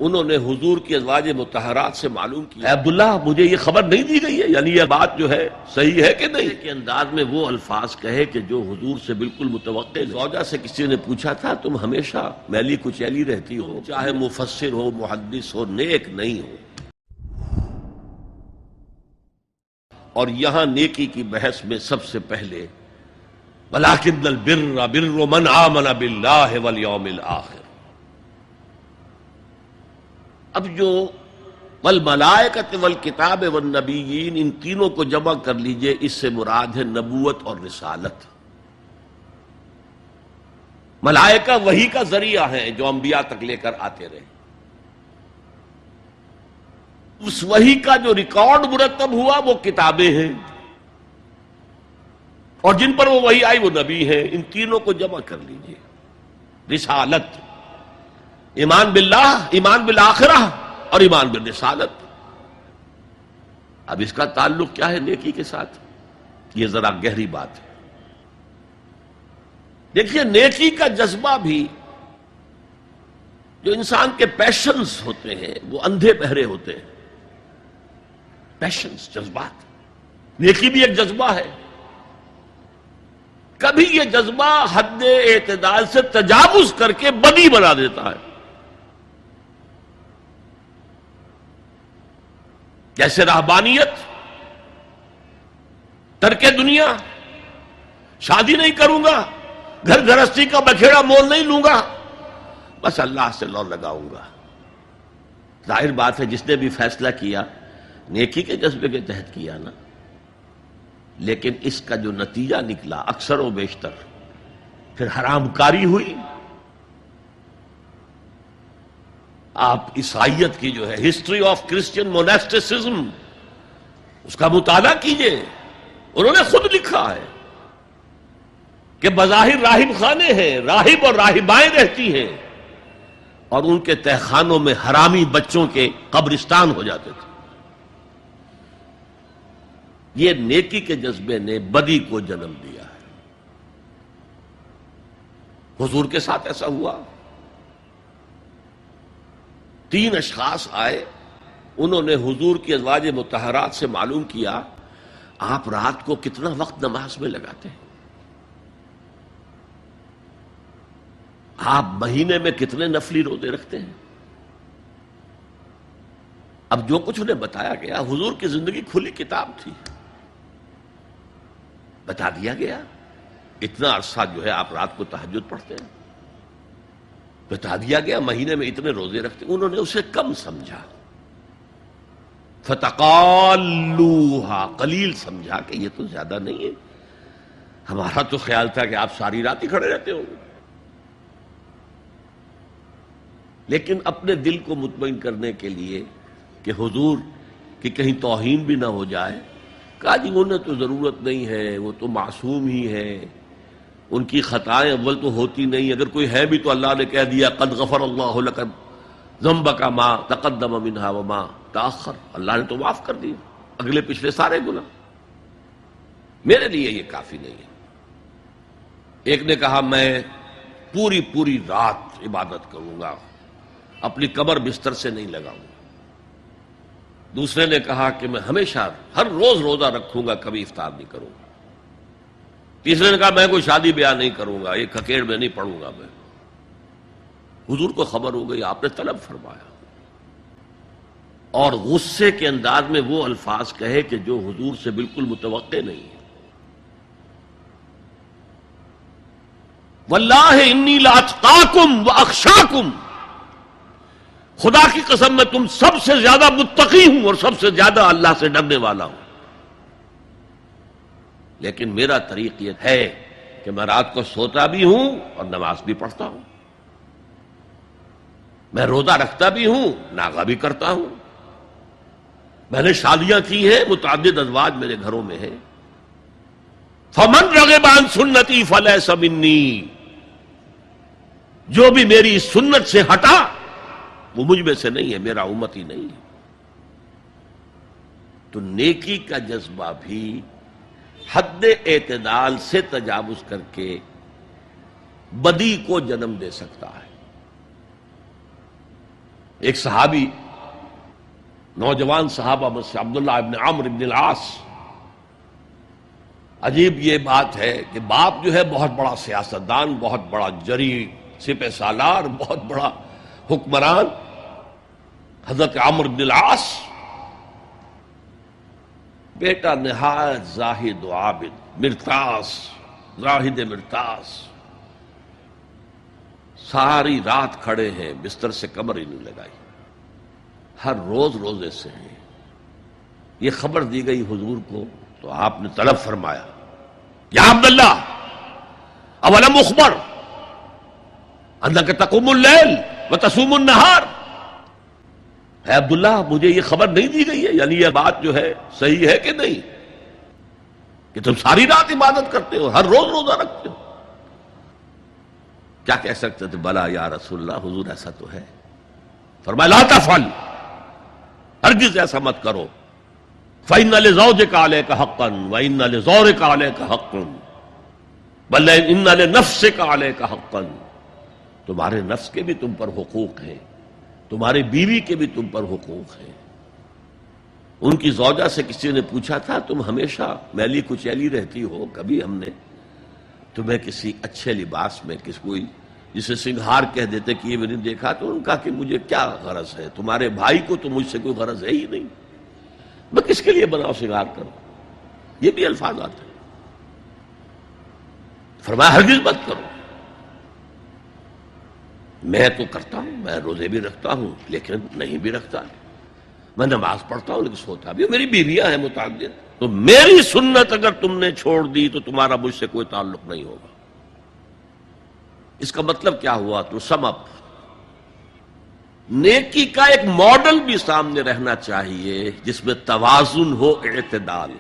انہوں نے حضور کی ازواج مطہرات سے معلوم کیا، اے عبداللہ مجھے یہ خبر نہیں دی گئی ہے، یعنی یہ بات جو ہے صحیح ہے کہ نہیں، کہ انداز میں وہ الفاظ کہے کہ جو حضور سے بالکل متوقع نہیں۔ زوجہ سے کسی نے پوچھا تھا تم ہمیشہ میلی کچیلی رہتی ہو، چاہے مفسر ہو محدث ہو نیک نہیں ہو۔ اور یہاں نیکی کی بحث میں سب سے پہلے وَلَٰكِنَّ الْبِرَّ بِرُّ مَنْ آمَنَ بِاللَّهِ وَالْيَوْمِ الْآخِرِ۔ اب جو والملائکۃ والکتاب والنبیین، ان تینوں کو جمع کر لیجئے، اس سے مراد ہے نبوت اور رسالت۔ ملائکہ وحی کا ذریعہ ہیں جو انبیاء تک لے کر آتے رہے، اس وحی کا جو ریکارڈ مرتب ہوا وہ کتابیں ہیں، اور جن پر وہ وحی آئی وہ نبی ہیں۔ ان تینوں کو جمع کر لیجئے، رسالت، ایمان باللہ، ایمان بالآخرہ اور ایمان بالرسالت۔ اب اس کا تعلق کیا ہے نیکی کے ساتھ؟ یہ ذرا گہری بات ہے۔ دیکھیے نیکی کا جذبہ بھی، جو انسان کے پیشنز ہوتے ہیں وہ اندھے بہرے ہوتے ہیں، پیشنز، جذبات۔ نیکی بھی ایک جذبہ ہے، کبھی یہ جذبہ حد اعتدال سے تجاوز کر کے بدی بنا دیتا ہے، جیسے رہبانیت، ترک دنیا، شادی نہیں کروں گا، گھر گھرستی کا بکھیڑا مول نہیں لوں گا، بس اللہ سے لو لگاؤں گا۔ ظاہر بات ہے جس نے بھی فیصلہ کیا نیکی کے جذبے کے تحت کیا نا، لیکن اس کا جو نتیجہ نکلا اکثر و بیشتر پھر حرام کاری ہوئی۔ آپ عیسائیت کی جو ہے ہسٹری آف کرسچین موناسٹسزم، اس کا مطالعہ کیجئے، انہوں نے خود لکھا ہے کہ بظاہر راہب خانے ہیں، راہب اور راہبائیں رہتی ہیں، اور ان کے تہخانوں میں حرامی بچوں کے قبرستان ہو جاتے تھے۔ یہ نیکی کے جذبے نے بدی کو جنم دیا ہے۔ حضور کے ساتھ ایسا ہوا، 3 اشخاص آئے، انہوں نے حضور کی ازواج مطہرات سے معلوم کیا آپ رات کو کتنا وقت نماز میں لگاتے ہیں، آپ مہینے میں کتنے نفلی روزے رکھتے ہیں۔ اب جو کچھ انہیں بتایا گیا، حضور کی زندگی کھلی کتاب تھی، بتا دیا گیا اتنا عرصہ جو ہے آپ رات کو تہجد پڑھتے ہیں، بتا دیا گیا مہینے میں اتنے روزے رکھتے ہیں۔ انہوں نے اسے کم سمجھا، فتقالوہا، قلیل سمجھا کہ یہ تو زیادہ نہیں ہے، ہمارا تو خیال تھا کہ آپ ساری رات ہی کھڑے رہتے ہوں گے۔ لیکن اپنے دل کو مطمئن کرنے کے لیے کہ حضور کی کہیں توہین بھی نہ ہو جائے، کہا جی انہیں تو ضرورت نہیں ہے، وہ تو معصوم ہی ہے، ان کی خطائیں اول تو ہوتی نہیں، اگر کوئی ہے بھی تو اللہ نے کہہ دیا قد غفر اللہ لک ذنبک ما تقدم منہا وما تاخر، اللہ نے تو معاف کر دیا اگلے پچھلے سارے گناہ، میرے لیے یہ کافی نہیں ہے۔ ایک نے کہا میں پوری رات عبادت کروں گا، اپنی کمر بستر سے نہیں لگاؤں گا۔ دوسرے نے کہا کہ میں ہمیشہ ہر روز روزہ رکھوں گا، کبھی افطار نہیں کروں گا۔ تیسرے نے کہا میں کوئی شادی بیاہ نہیں کروں گا، یہ کھکیڑ میں نہیں پڑوں گا میں۔ حضور کو خبر ہو گئی، آپ نے طلب فرمایا، اور غصے کے انداز میں وہ الفاظ کہے کہ جو حضور سے بالکل متوقع نہیں ہے۔ واللہ انی لاتقاکم واخشاکم، خدا کی قسم میں تم سب سے زیادہ متقی ہوں اور سب سے زیادہ اللہ سے ڈرنے والا ہوں، لیکن میرا طریق یہ ہے کہ میں رات کو سوتا بھی ہوں اور نماز بھی پڑھتا ہوں، میں روزہ رکھتا بھی ہوں، ناغہ بھی کرتا ہوں، میں نے شادیاں کی ہیں، متعدد ازواج میرے گھروں میں ہیں۔ فمن رغب عن سنتی فلیس منی، جو بھی میری سنت سے ہٹا وہ مجھ میں سے نہیں ہے، میرا امتی نہیں ہے۔ تو نیکی کا جذبہ بھی حد اعتدال سے تجاوز کر کے بدی کو جنم دے سکتا ہے۔ ایک صحابی نوجوان صحابہ میں سے عبداللہ ابن عمرو ابن العاص، عجیب یہ بات ہے کہ باپ جو ہے بہت بڑا سیاستدان، بہت بڑا جری سپہ سالار، بہت بڑا حکمران، حضرت عمرو بن العاص، بیٹا نہایت زاہد و عابد، مرتاس، زاہد مرتاس، ساری رات کھڑے ہیں، بستر سے کمر ہی نہیں لگائی، ہر روز روزے سے ہیں۔ یہ خبر دی گئی حضور کو تو آپ نے طلب فرمایا، یا عبداللہ اولم اخبر انک تقوم اللیل وتصوم النہار، اے عبداللہ مجھے یہ خبر نہیں دی گئی ہے، یعنی یہ بات جو ہے صحیح ہے کہ نہیں کہ تم ساری رات عبادت کرتے ہو، ہر روز روزہ رکھتے ہو؟ کیا کہہ سکتے تھے؟ بلا یا رسول اللہ، حضور ایسا تو ہے۔ فرمایا لا تفعل، ہرگز ایسا مت کرو، فإن لزوجك عليك حقا وإن لزورك عليك حقا بل إن لنفسك عليك حقا، تمہارے نفس کے بھی تم پر حقوق ہیں، تمہاری بیوی کے بھی تم پر حقوق ہیں۔ ان کی زوجہ سے کسی نے پوچھا تھا تم ہمیشہ میلی کچیلی رہتی ہو، کبھی ہم نے تمہیں کسی اچھے لباس میں کس کوئی جسے سنگھار کہہ دیتے کہ یہ میں نے دیکھا؟ تو ان کا کہ مجھے کیا غرض ہے، تمہارے بھائی کو تو مجھ سے کوئی غرض ہے ہی نہیں، میں کس کے لیے بناؤ سنگھار کروں؟ یہ بھی الفاظ آتے ہیں۔ فرمایا ہرگز مت کرو، میں تو کرتا ہوں، میں روزے بھی رکھتا ہوں لیکن نہیں بھی رکھتا، میں نماز پڑھتا ہوں لیکن سوتا بھی ہوں، میری بیویاں ہیں متعدد، تو میری سنت اگر تم نے چھوڑ دی تو تمہارا مجھ سے کوئی تعلق نہیں ہوگا۔ اس کا مطلب کیا ہوا؟ تو سم اپ، نیکی کا ایک ماڈل بھی سامنے رہنا چاہیے جس میں توازن ہو، اعتدال۔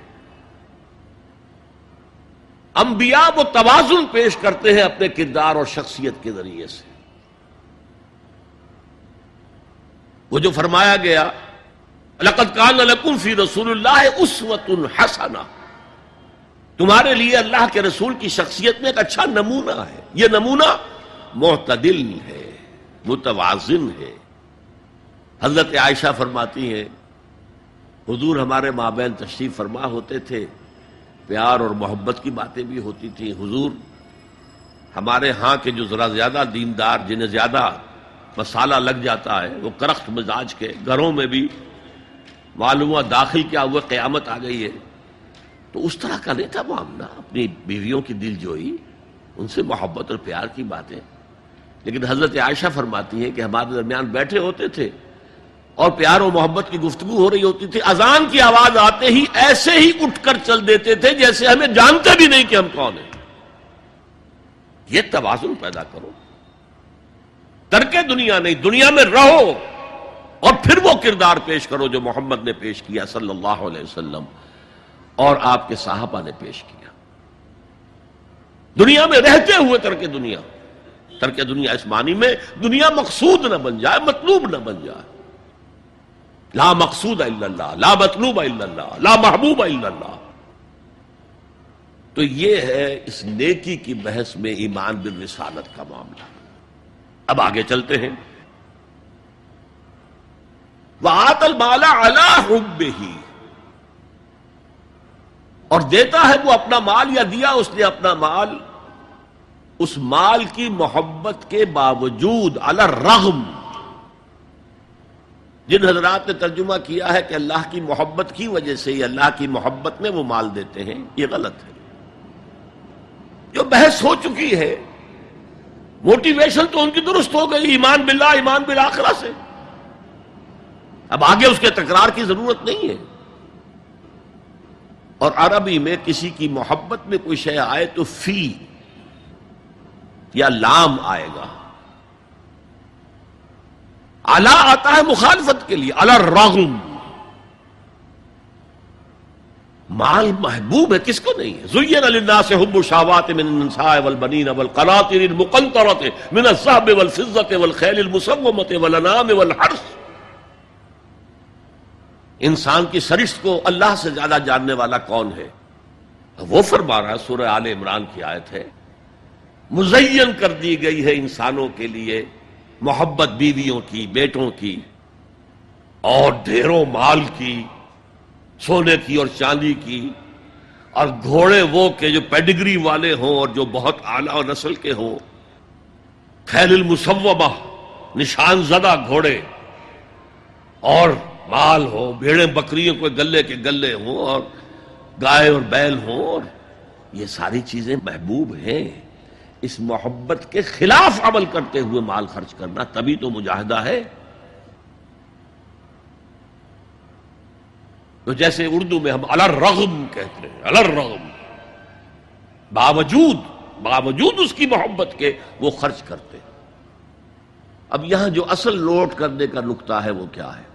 انبیاء وہ توازن پیش کرتے ہیں اپنے کردار اور شخصیت کے ذریعے سے۔ وہ جو فرمایا گیا لقد کان لکم فی رسول اللہ اسوۃ حسنہ، تمہارے لیے اللہ کے رسول کی شخصیت میں ایک اچھا نمونہ ہے، یہ نمونہ معتدل ہے، متوازن ہے۔ حضرت عائشہ فرماتی ہیں حضور ہمارے مابین تشریف فرما ہوتے تھے، پیار اور محبت کی باتیں بھی ہوتی تھیں۔ حضور ہمارے ہاں کے جو ذرا زیادہ دیندار، جنہیں زیادہ مسالہ لگ جاتا ہے، وہ کرخت مزاج کے گھروں میں بھی معلوم ہوا داخل کیا ہوا قیامت آ گئی ہے، تو اس طرح کا نہیں تھا معاملہ، اپنی بیویوں کی دل جوئی، ان سے محبت اور پیار کی باتیں۔ لیکن حضرت عائشہ فرماتی ہیں کہ ہمارے درمیان بیٹھے ہوتے تھے اور پیار و محبت کی گفتگو ہو رہی ہوتی تھی، اذان کی آواز آتے ہی ایسے ہی اٹھ کر چل دیتے تھے جیسے ہمیں جانتے بھی نہیں کہ ہم کون ہیں۔ یہ توازن پیدا کرو، ترک دنیا نہیں، دنیا میں رہو اور پھر وہ کردار پیش کرو جو محمد نے پیش کیا صلی اللہ علیہ وسلم اور آپ کے صحابہ نے پیش کیا۔ دنیا میں رہتے ہوئے ترک دنیا، ترک دنیا اس معنی میں دنیا مقصود نہ بن جائے، مطلوب نہ بن جائے۔ لا مقصود الا اللہ، لا مطلوب الا اللہ، لا محبوب الا اللہ۔ تو یہ ہے اس نیکی کی بحث میں ایمان بالرسالت کا معاملہ۔ اب آگے چلتے ہیں۔ وَآتَى الْمَالَ عَلَىٰ حُبِّهِ، اور دیتا ہے وہ اپنا مال، یا دیا اس نے اپنا مال اس مال کی محبت کے باوجود، علی الرغم۔ جن حضرات نے ترجمہ کیا ہے کہ اللہ کی محبت کی وجہ سے ہی، اللہ کی محبت میں وہ مال دیتے ہیں، یہ غلط ہے۔ جو بحث ہو چکی ہے، موٹیویشن تو ان کی درست ہو گئی، ایمان باللہ، ایمان بالآخرہ سے، اب آگے اس کے تکرار کی ضرورت نہیں ہے۔ اور عربی میں کسی کی محبت میں کوئی شے آئے تو فی یا لام آئے گا، علا آتا ہے مخالفت کے لیے، علی الرغم۔ مال محبوب ہے، کس کو نہیں ہے؟ زین للناس حب الشہوات من النساء والبنین والقناطر المقنطرۃ من الذهب والفضة والخیل المسومۃ والانعام والحرث۔ انسان کی سرشت کو اللہ سے زیادہ جاننے والا کون ہے؟ وہ فرما رہا ہے، سورہ آل عمران کی آیت ہے، مزین کر دی گئی ہے انسانوں کے لیے محبت بیویوں کی، بیٹوں کی، اور ڈھیروں مال کی، سونے کی اور چاندی کی، اور گھوڑے وہ کہ جو پیڈگری والے ہوں اور جو بہت اعلیٰ نسل کے ہوں، خیل المسومہ، نشان زدہ گھوڑے، اور مال ہو، بھیڑیں بکریوں کو گلے کے گلے ہوں، اور گائے اور بیل ہوں، اور یہ ساری چیزیں محبوب ہیں۔ اس محبت کے خلاف عمل کرتے ہوئے مال خرچ کرنا تبھی تو مجاہدہ ہے۔ تو جیسے اردو میں ہم علی الرغم کہتے ہیں، علی الرغم، باوجود اس کی محبت کے وہ خرچ کرتے ہیں۔ اب یہاں جو اصل نوٹ کرنے کا نقطہ ہے وہ کیا ہے؟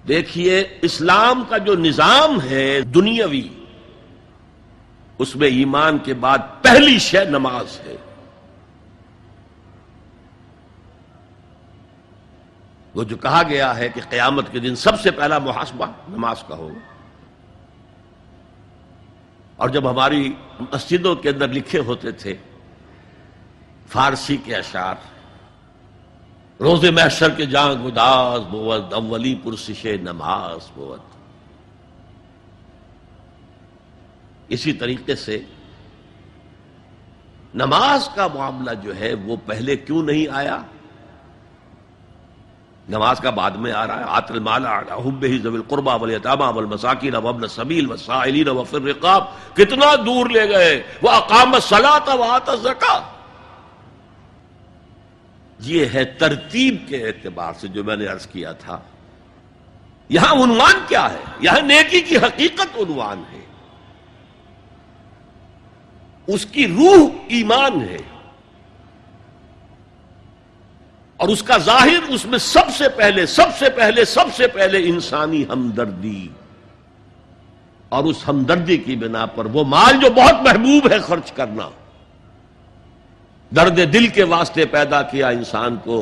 دیکھیے، اسلام کا جو نظام ہے دنیاوی، اس میں ایمان کے بعد پہلی شے نماز ہے۔ وہ جو کہا گیا ہے کہ قیامت کے دن سب سے پہلا محاسبہ نماز کا ہوگا، اور جب ہماری مسجدوں کے اندر لکھے ہوتے تھے فارسی کے اشعار، روز محشر کے جاں گداز بود، اولی پرسش نماز بود، اسی طریقے سے نماز کا معاملہ جو ہے وہ پہلے کیوں نہیں آیا؟ نماز کا بعد میں آ رہا ہے۔ آت المال علی حبہ ذوی القربى والیتامى والمساکین وابن السبیل والسائلین وفی الرقاب، کتنا دور لے گئے، واقام الصلاۃ وآتى الزکاۃ۔ یہ ہے ترتیب کے اعتبار سے جو میں نے عرض کیا تھا۔ یہاں عنوان کیا ہے؟ یہاں نیکی کی حقیقت عنوان ہے، اس کی روح ایمان ہے، اور اس کا ظاہر اس میں سب سے پہلے انسانی ہمدردی، اور اس ہمدردی کی بنا پر وہ مال جو بہت محبوب ہے خرچ کرنا، درد دل کے واسطے پیدا کیا انسان کو،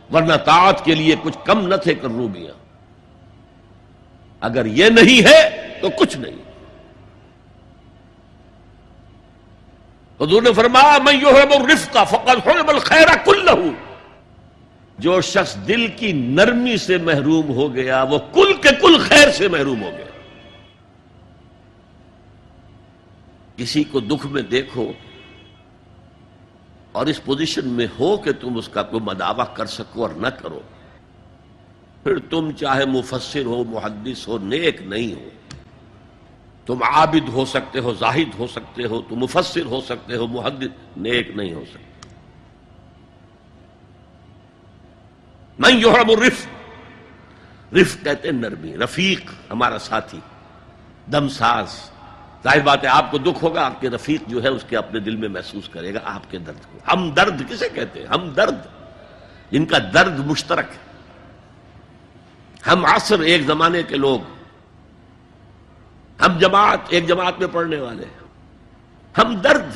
ورنہ طاعت کے لیے کچھ کم نہ تھے کروبیاں۔ اگر یہ نہیں ہے تو کچھ نہیں۔ حضور نے فرمایا من یحب الرفق فقد حرم الخیر کلہ، جو شخص دل کی نرمی سے محروم ہو گیا وہ کل کے کل خیر سے محروم ہو گیا۔ کسی کو دکھ میں دیکھو اور اس پوزیشن میں ہو کہ تم اس کا کوئی مداوع کر سکو اور نہ کرو، پھر تم چاہے مفسر ہو، محدث ہو، نیک نہیں ہو۔ تم عابد ہو سکتے ہو، زاہد ہو سکتے ہو، تم مفسر ہو سکتے ہو، محدث، نیک نہیں ہو سکتے۔ من یحب الرفق، رفق کہتے ہیں نرمی، رفیق ہمارا ساتھی، دم ساز۔ ظاہر بات ہے آپ کو دکھ ہوگا، آپ کے رفیق جو ہے اس کے اپنے دل میں محسوس کرے گا آپ کے درد کو۔ ہم درد کسے کہتے ہیں؟ ہم درد، جن کا درد مشترک ہے۔ ہم عصر، ایک زمانے کے لوگ، ہم جماعت، ایک جماعت میں پڑھنے والے، ہم درد۔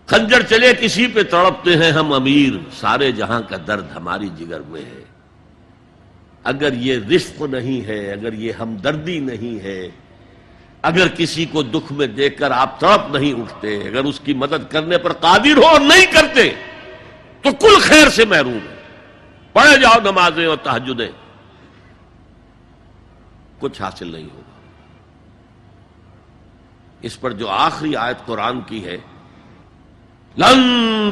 خنجر چلے کسی پہ تڑپتے ہیں ہم امیر، سارے جہاں کا درد ہماری جگر میں ہے۔ اگر یہ رفق نہیں ہے، اگر یہ ہمدردی نہیں ہے، اگر کسی کو دکھ میں دیکھ کر آپ تڑپ نہیں اٹھتے، اگر اس کی مدد کرنے پر قادر ہو اور نہیں کرتے تو کل خیر سے محروم ہے۔ پڑھے جاؤ نمازیں اور تہجدیں، کچھ حاصل نہیں ہوگا۔ اس پر جو آخری آیت قرآن کی ہے، لن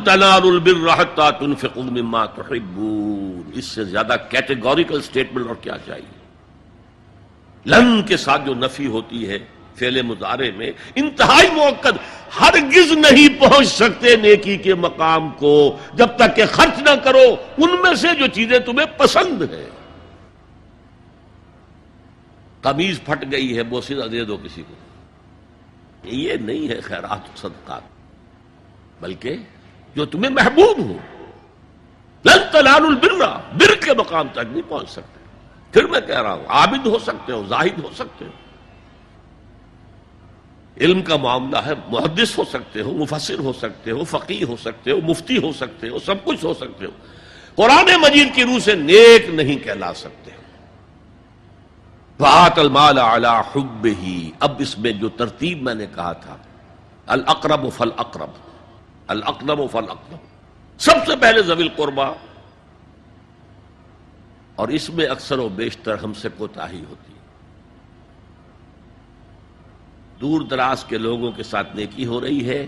تنالوا البر حتى تنفقوا مما تحبون، اس سے زیادہ کیٹیگوریکل سٹیٹمنٹ اور کیا چاہیے؟ لن کے ساتھ جو نفی ہوتی ہے فعل مضارع میں، انتہائی مؤکد، ہرگز نہیں پہنچ سکتے نیکی کے مقام کو جب تک کہ خرچ نہ کرو ان میں سے جو چیزیں تمہیں پسند ہیں۔ قمیض پھٹ گئی ہے، بوسیدہ دے دو کسی کو، یہ نہیں ہے خیرات و صدقات، بلکہ جو تمہیں محبوب ہو۔ لن تنالوا البر، بر کے مقام تک نہیں پہنچ سکتے۔ پھر میں کہہ رہا ہوں، عابد ہو سکتے ہو، زاہد ہو سکتے ہو، علم کا معاملہ ہے، محدث ہو سکتے ہو، مفسر ہو سکتے ہو، فقیہ ہو سکتے ہو، مفتی ہو سکتے ہو، سب کچھ ہو سکتے ہو، قرآن مجید کی روح سے نیک نہیں کہلا سکتے۔ وآت المال علی حبہ، اب اس میں جو ترتیب میں نے کہا تھا، الاقرب فالاقرب، الاقرب فالاقرب، سب سے پہلے ذوی القربیٰ، اور اس میں اکثر و بیشتر ہم سے کوتاہی ہوتی ہے۔ دور دراز کے لوگوں کے ساتھ نیکی ہو رہی ہے،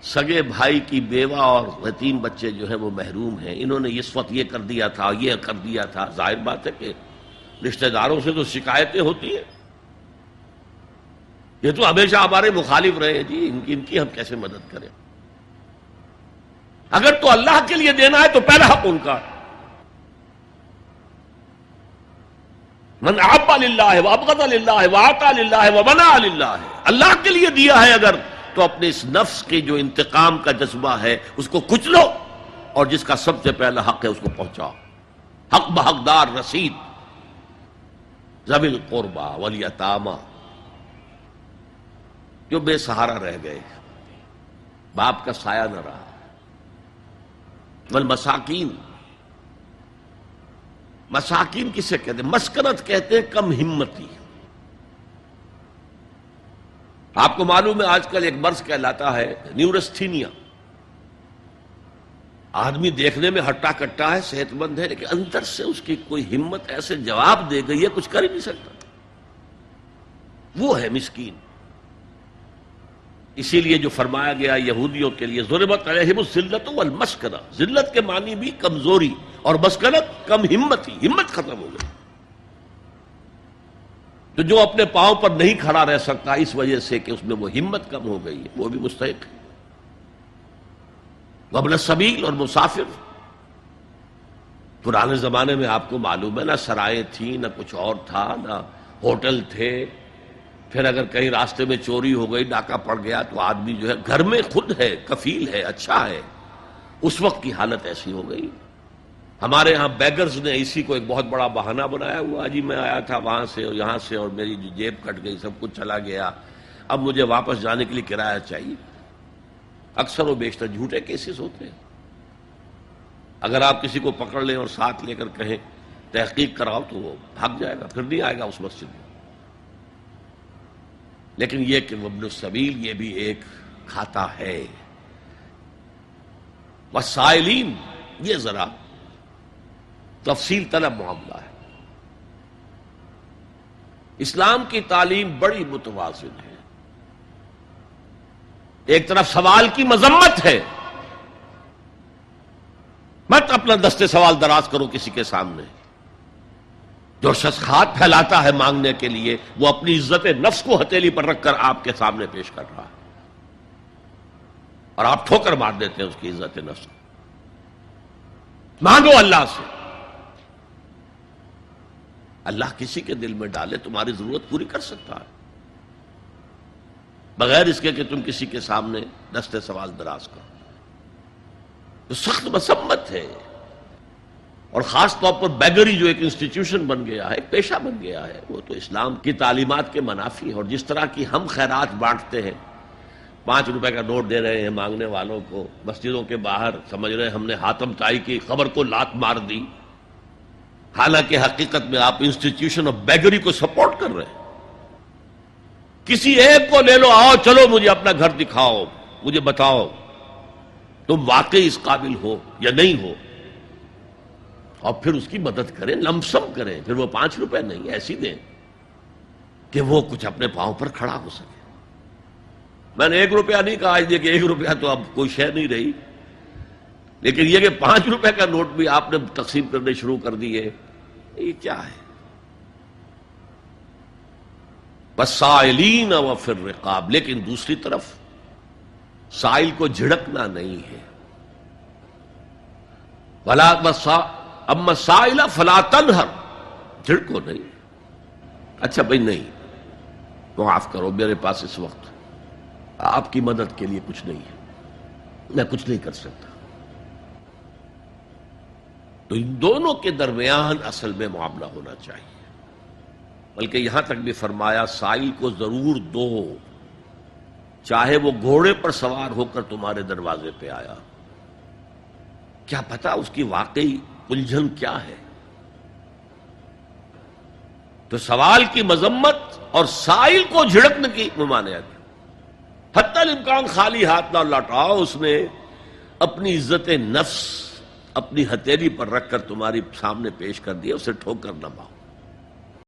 سگے بھائی کی بیوہ اور یتیم بچے جو ہیں وہ محروم ہیں، انہوں نے اس وقت یہ کر دیا تھا، یہ کر دیا تھا۔ ظاہر بات ہے کہ رشتہ داروں سے تو شکایتیں ہوتی ہیں، یہ تو ہمیشہ ہمارے مخالف رہے ہیں جی، ان کی ہم کیسے مدد کریں؟ اگر تو اللہ کے لیے دینا ہے تو پہلا حق ان کا۔ من احب للہ وابغض للہ واعطى للہ ومنع للہ، اللہ کے لیے دیا ہے اگر تو اپنے اس نفس کے جو انتقام کا جذبہ ہے اس کو کچلو، اور جس کا سب سے پہلا حق ہے اس کو پہنچاؤ۔ حق بحقدار رسید، ذوی القربى والیتامى، جو بے سہارا رہ گئے، باپ کا سایہ نہ رہا، والمساکین، مساکین کسے کہتے ہیں؟ مسکنت کہتے ہیں کم ہمتی۔ آپ کو معلوم ہے آج کل ایک مرض کہلاتا ہے نیورستھینیا، آدمی دیکھنے میں ہٹا کٹا ہے، صحت مند ہے، لیکن اندر سے اس کی کوئی ہمت ایسے جواب دے گئی ہے کچھ کر ہی نہیں سکتا، وہ ہے مسکین۔ اسی لیے جو فرمایا گیا یہودیوں کے لیے ضربت علیہم الذلۃ والمسکنہ، ذلت کے معنی بھی کمزوری، اور مسکنت کم ہمتی، ہمت ختم ہو گئی۔ تو جو اپنے پاؤں پر نہیں کھڑا رہ سکتا اس وجہ سے کہ اس میں وہ ہمت کم ہو گئی ہے، وہ بھی مستحق ہے۔ وابن السبیل، اور مسافر۔ پرانے زمانے میں آپ کو معلوم ہے نہ سرائیں تھیں، نہ کچھ اور تھا، نہ ہوٹل تھے، پھر اگر کہیں راستے میں چوری ہو گئی، ڈاکہ پڑ گیا، تو آدمی جو ہے گھر میں خود ہے، کفیل ہے، اچھا ہے۔ اس وقت کی حالت ایسی ہو گئی۔ ہمارے ہاں بیگرز نے اسی کو ایک بہت بڑا بہانہ بنایا ہوا، جی میں آیا تھا وہاں سے اور یہاں سے، اور میری جو جیب کٹ گئی، سب کچھ چلا گیا، اب مجھے واپس جانے کے لیے کرایہ چاہیے۔ اکثر و بیشتر جھوٹے کیسز ہوتے ہیں۔ اگر آپ کسی کو پکڑ لیں اور ساتھ لے کر کہیں تحقیق کراؤ تو وہ بھاگ جائے گا، پھر نہیں آئے گا اس مسجد میں۔ لیکن یہ کہ وابن السبیل یہ بھی ایک کھاتا ہے۔ والسائلین، یہ ذرا تفصیل طلب معاملہ ہے۔ اسلام کی تعلیم بڑی متوازن ہے۔ ایک طرف سوال کی مذمت ہے، مت اپنا دستے سوال دراز کرو کسی کے سامنے۔ جو شخص ہاتھ پھیلاتا ہے مانگنے کے لیے، وہ اپنی عزت نفس کو ہتھیلی پر رکھ کر آپ کے سامنے پیش کر رہا ہے، اور آپ ٹھوکر مار دیتے ہیں اس کی عزت نفس کو۔ مانگو اللہ سے، اللہ کسی کے دل میں ڈالے تمہاری ضرورت پوری کر سکتا ہے، بغیر اس کے کہ تم کسی کے سامنے دستے سوال دراز کرو۔ تو سخت مذمت ہے، اور خاص طور پر بیگری جو ایک انسٹیٹیوشن بن گیا ہے، ایک پیشہ بن گیا ہے، وہ تو اسلام کی تعلیمات کے منافی ہے۔ اور جس طرح کی ہم خیرات بانٹتے ہیں، 5 روپے کا نوٹ دے رہے ہیں مانگنے والوں کو، مسجدوں کے باہر سمجھ رہے ہیں ہم نے حاتم طائی کی خبر کو لات مار دی، حالانکہ حقیقت میں آپ انسٹیٹیوشن آف بیگری کو سپورٹ کر رہے ہیں۔ کسی ایک کو لے لو، آؤ چلو مجھے اپنا گھر دکھاؤ، مجھے بتاؤ تم واقعی اس قابل ہو یا نہیں ہو، اور پھر اس کی مدد کریں، لمسم کریں۔ پھر وہ 5 روپے نہیں ایسی دیں کہ وہ کچھ اپنے پاؤں پر کھڑا ہو سکے۔ میں نے 1 روپیہ نہیں کہا، اس لیے کہ 1 روپیہ تو اب کوئی شے نہیں رہی، لیکن یہ کہ 5 روپے کا نوٹ بھی آپ نے تقسیم کرنے شروع کر دیے، یہ کیا ہے؟ والسائلین وفی الرقاب، لیکن دوسری طرف سائل کو جھڑکنا نہیں ہے۔ اما السائل فلا تنہر، جھڑکو نہیں۔ اچھا بھائی نہیں، معاف کرو، میرے پاس اس وقت آپ کی مدد کے لیے کچھ نہیں ہے، میں کچھ نہیں کر سکتا۔ تو ان دونوں کے درمیان اصل میں معاملہ ہونا چاہیے۔ بلکہ یہاں تک بھی فرمایا سائل کو ضرور دو، چاہے وہ گھوڑے پر سوار ہو کر تمہارے دروازے پہ آیا، کیا پتا اس کی واقعی الجھن کیا ہے۔ تو سوال کی مذمت اور سائل کو جھڑکنے کی ممانعت، حتی الامکان خالی ہاتھ نہ لوٹاؤ۔ اس نے اپنی عزت نفس اپنی ہتھیلی پر رکھ کر تمہاری سامنے پیش کر دیا، اسے ٹھوکر نہ مارو۔